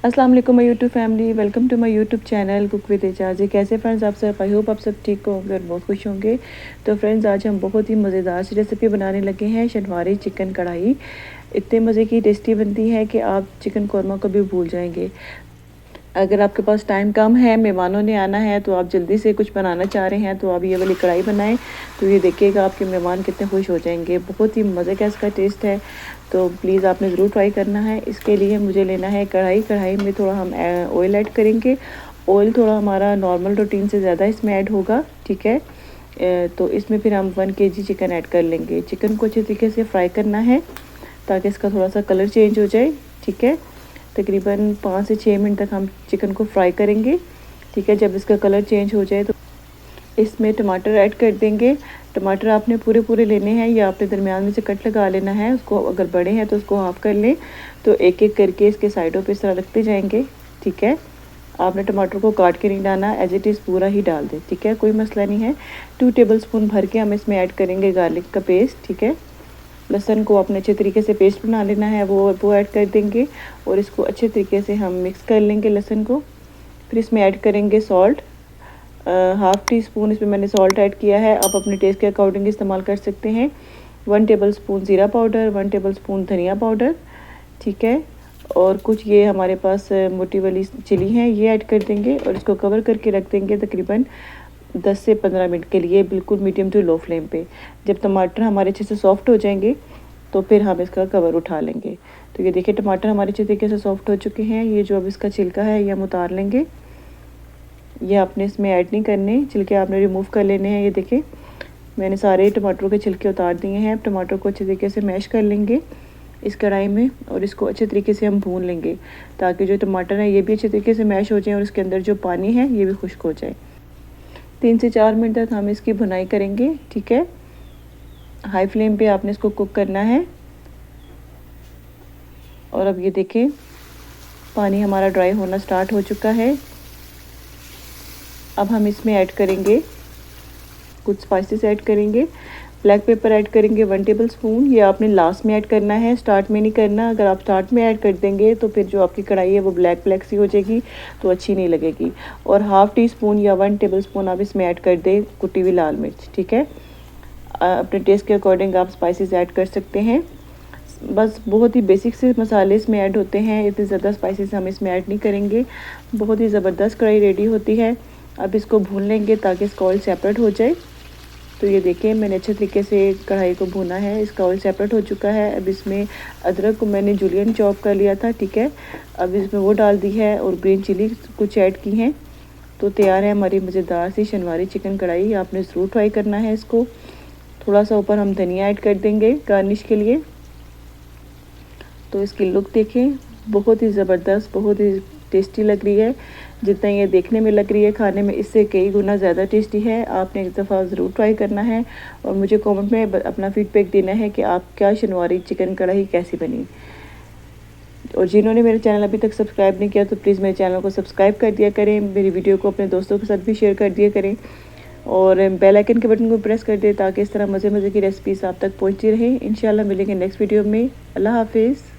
अस्सलाम वालेकुम my YouTube family, welcome to my YouTube channel cook with Ejaz. कैसे friends आप सब? आई होप आप सब ठीक होंगे और बहुत खुश होंगे। तो फ्रेंड्स आज हम बहुत ही मज़ेदार सी रेसिपी बनाने लगे हैं, शनवारी चिकन कढ़ाई। इतने मज़े की टेस्टी बनती है कि आप चिकन कौरमा को भी भूल जाएंगे। अगर आपके पास टाइम कम है, मेहमानों ने आना है, तो आप जल्दी से कुछ बनाना चाह रहे हैं तो आप ये वाली कढ़ाई बनाएं। तो ये देखिएगा आपके मेहमान कितने खुश हो जाएंगे। बहुत ही मज़े का इसका टेस्ट है, तो प्लीज़ आपने ज़रूर ट्राई करना है। इसके लिए मुझे लेना है कढ़ाई में थोड़ा हम ऑयल ऐड करेंगे। ऑयल थोड़ा हमारा नॉर्मल रूटीन से ज़्यादा इसमें ऐड होगा, ठीक है। तो इसमें फिर हम 1 kg चिकन ऐड कर लेंगे। चिकन को अच्छे तरीके से फ्राई करना है ताकि इसका थोड़ा सा कलर चेंज हो जाए, ठीक है। तकरीबन 5 से 6 मिनट तक हम चिकन को फ्राई करेंगे, ठीक है। जब इसका कलर चेंज हो जाए तो इसमें टमाटर ऐड कर देंगे। टमाटर आपने पूरे लेने हैं या आपने दरमियान में से कट लगा लेना है। उसको अगर बड़े हैं तो उसको हाफ़ कर लें। तो एक एक करके इसके साइडों पे इस तरह रखते जाएंगे, ठीक है। आपने टमाटर को काट के नहीं डालना, एज इट इज़ पूरा ही डाल दें, ठीक है, कोई मसला नहीं है। 2 टेबलस्पून भर के हम इसमें ऐड करेंगे गार्लिक का पेस्ट, ठीक है। लहसुन को अपने अच्छे तरीके से पेस्ट बना लेना है, वो ऐड कर देंगे और इसको अच्छे तरीके से हम मिक्स कर लेंगे लहसुन को। फिर इसमें ऐड करेंगे सॉल्ट, 1/2 टीस्पून इसमें मैंने सॉल्ट ऐड किया है। आप अपने टेस्ट के अकॉर्डिंग इस्तेमाल कर सकते हैं। 1 टेबलस्पून ज़ीरा पाउडर, 1 टेबलस्पून धनिया पाउडर, ठीक है। और कुछ ये हमारे पास मोटी वाली चिली हैं, ये ऐड कर देंगे और इसको कवर करके रख देंगे तकरीबन 10 से 15 मिनट के लिए, बिल्कुल मीडियम टू लो फ्लेम पे। जब टमाटर हमारे अच्छे से सॉफ्ट हो जाएंगे तो फिर हम इसका कवर उठा लेंगे। तो ये देखिए टमाटर हमारे अच्छे तरीके से सॉफ्ट हो चुके हैं। ये जो अब इसका छिलका है ये हम उतार लेंगे। ये आपने इसमें ऐड नहीं करने, छिलके आपने रिमूव कर लेने हैं। ये देखें मैंने सारे टमाटरों के छिलके उतार दिए हैं। टमाटर को अच्छे तरीके से मैश कर लेंगे इस कढ़ाई में और इसको अच्छे तरीके से हम भून लेंगे ताकि जो टमाटर है ये भी अच्छे तरीके से मैश हो जाए और इसके अंदर जो पानी है ये भी खुश्क हो जाए। 3 से 4 मिनट तक हम इसकी भुनाई करेंगे, ठीक है। हाई फ्लेम पे आपने इसको कुक करना है। और अब ये देखें पानी हमारा ड्राई होना स्टार्ट हो चुका है। अब हम इसमें ऐड करेंगे कुछ स्पाइसेस ऐड करेंगे। ब्लैक पेपर ऐड करेंगे 1 टेबलस्पून। ये आपने लास्ट में ऐड करना है, स्टार्ट में नहीं करना। अगर आप स्टार्ट में ऐड कर देंगे तो फिर जो आपकी कढ़ाई है वो ब्लैक सी हो जाएगी तो अच्छी नहीं लगेगी। और 1/2 टीस्पून या 1 टेबलस्पून आप इसमें ऐड कर दें कुटी हुई लाल मिर्च, ठीक है। अपने टेस्ट के अकॉर्डिंग आप स्पाइसेस ऐड कर सकते हैं। बस बहुत ही बेसिक से मसाले इसमें ऐड होते हैं, इतने ज़्यादा स्पाइसेस हम इसमें ऐड नहीं करेंगे। बहुत ही ज़बरदस्त कढ़ाई रेडी होती है। अब इसको भून लेंगे ताकि इसका ऑयल सेपरेट हो जाए। तो ये देखिए मैंने अच्छे तरीके से कढ़ाई को भूना है, इसका ऑयल सेपरेट हो चुका है। अब इसमें अदरक को मैंने जूलियन चॉप कर लिया था, ठीक है। अब इसमें वो डाल दी है और ग्रीन चिली कुछ ऐड की हैं। तो तैयार है हमारी मज़ेदार सी शनवारी चिकन कढ़ाई। आपने ज़रूर ट्राई करना है इसको। थोड़ा सा ऊपर हम धनिया ऐड कर देंगे गार्निश के लिए। तो इसकी लुक देखें, बहुत ही ज़बरदस्त, बहुत ही टेस्टी लग रही है। जितना ये देखने में लग रही है खाने में इससे कई गुना ज़्यादा टेस्टी है। आपने एक दफ़ा ज़रूर ट्राई करना है और मुझे कमेंट में अपना फीडबैक देना है कि आप क्या शनवारी चिकन कढ़ाई कैसी बनी। और जिन्होंने मेरे चैनल अभी तक सब्सक्राइब नहीं किया तो प्लीज़ मेरे चैनल को सब्सक्राइब कर दिया करें। मेरी वीडियो को अपने दोस्तों के साथ भी शेयर कर दिया करें और बेल आइकन के बटन को प्रेस कर दें ताकि इस तरह मज़े की रेसिपीज़ आप तक पहुँचती रहें। इंशाल्लाह मिलेंगे नेक्स्ट वीडियो में। अल्लाह हाफिज़।